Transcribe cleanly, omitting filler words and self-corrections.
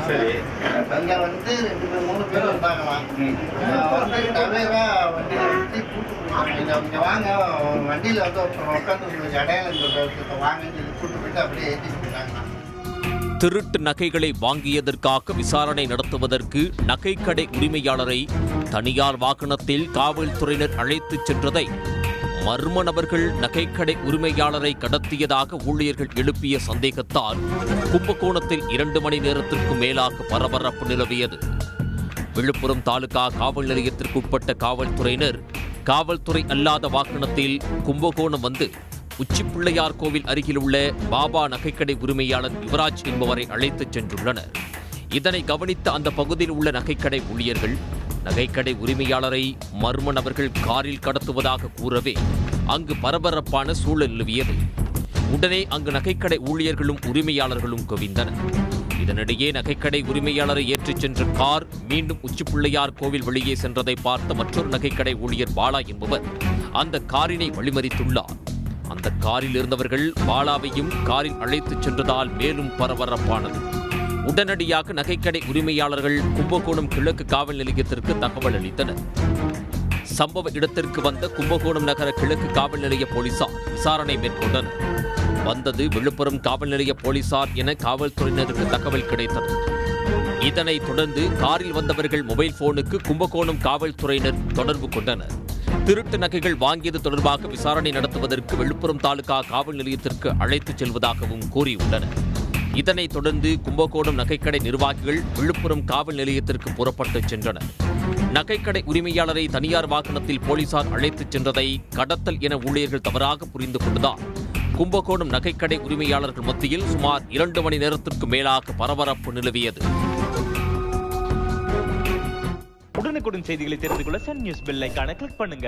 சரி, அங்கே வந்து 2-3 பேர் வந்தாங்களாம். டவேரா வண்டியில் வச்சு கூட்டு இங்கே வாங்க, வண்டியில் வந்து ஒருத்தர் உட்காந்து அடையாளம் சொல்கிறதுக்கு வாங்கன்னு சொல்லி கூட்டு போயிட்டு அப்படியே ஏற்றிட்டு போயிட்டாங்களாம். திருட்டு நகைகளை வாங்கியதற்காக விசாரணை நடத்துவதற்கு நகைக்கடை உரிமையாளரை தனியார் வாகனத்தில் காவல்துறையினர் அழைத்துச் சென்றதை மர்ம நபர்கள் நகைக்கடை உரிமையாளரை கடத்தியதாக ஊழியர்கள் எழுப்பிய சந்தேகத்தால் கும்பகோணத்தில் 2 மணி நேரத்திற்கு மேலாக பரபரப்பு நிலவியது. விழுப்புரம் தாலுகா காவல் நிலையத்திற்குட்பட்ட காவல்துறையினர் காவல்துறை அல்லாத வாகனத்தில் கும்பகோணம் வந்து உச்சிப்பிள்ளையார் கோவில் அருகில் உள்ள பாபா நகைக்கடை உரிமையாளர் யுவராஜ் என்பவரை அழைத்துச் சென்றுள்ளனர். இதனை கவனித்த அந்த பகுதியில் உள்ள நகைக்கடை ஊழியர்கள் நகைக்கடை உரிமையாளரை மர்ம நபர்கள் காரில் கடத்துவதாக கூறவே அங்கு பரபரப்பான சூழல் நிலவியது. உடனே அங்கு நகைக்கடை ஊழியர்களும் உரிமையாளர்களும் குவிந்தனர். இதனிடையே நகைக்கடை உரிமையாளரை ஏற்றிச் சென்ற கார் மீண்டும் உச்சிப்பிள்ளையார் கோவில் வெளியே சென்றதை பார்த்த மற்றொரு நகைக்கடை ஊழியர் பாலா என்பவர் அந்த காரினை வழிமறித்துள்ளார். அந்த காரில் இருந்தவர்கள் பாலாவையும் காரில் அழைத்துச் சென்றதால் மேலும் பரபரப்பானது. உடனடியாக நகைக்கடை உரிமையாளர்கள் கும்பகோணம் கிழக்கு காவல் நிலையத்திற்கு தகவல் அளித்தனர். சம்பவ இடத்திற்கு வந்த கும்பகோணம் நகர கிழக்கு காவல் நிலைய போலீசார் விசாரணை மேற்கொண்டனர். வந்தது விழுப்புரம் காவல் நிலைய போலீசார் என காவல்துறையினருக்கு தகவல் கிடைத்தது. இதனைத் தொடர்ந்து காரில் வந்தவர்கள் மொபைல் போனுக்கு கும்பகோணம் காவல்துறையினர் தொடர்பு கொண்டனர். திருட்டு நகைகள் வாங்கியது தொடர்பாக விசாரணை நடத்துவதற்கு விழுப்புரம் தாலுகா காவல் நிலையத்திற்கு அழைத்துச் செல்வதாகவும் கூறியுள்ளனர். இதனைத் தொடர்ந்து கும்பகோணம் நகைக்கடை நிர்வாகிகள் விழுப்புரம் காவல் நிலையத்திற்கு புறப்பட்டு சென்றனர். நகைக்கடை உரிமையாளரை தனியார் வாகனத்தில் போலீசார் அழைத்துச் சென்றதை கடத்தல் என ஊழியர்கள் தவறாக புரிந்து கொண்டதால் கும்பகோணம் நகைக்கடை உரிமையாளர்கள் மத்தியில் சுமார் 2 மணி நேரத்திற்கு மேலாக பரபரப்பு நிலவியது. உடனுக்குடன் செய்திகளை தெரிந்து கொள்ள சன் நியூஸ் பெல் ஐகானை கிளிக் பண்ணுங்க.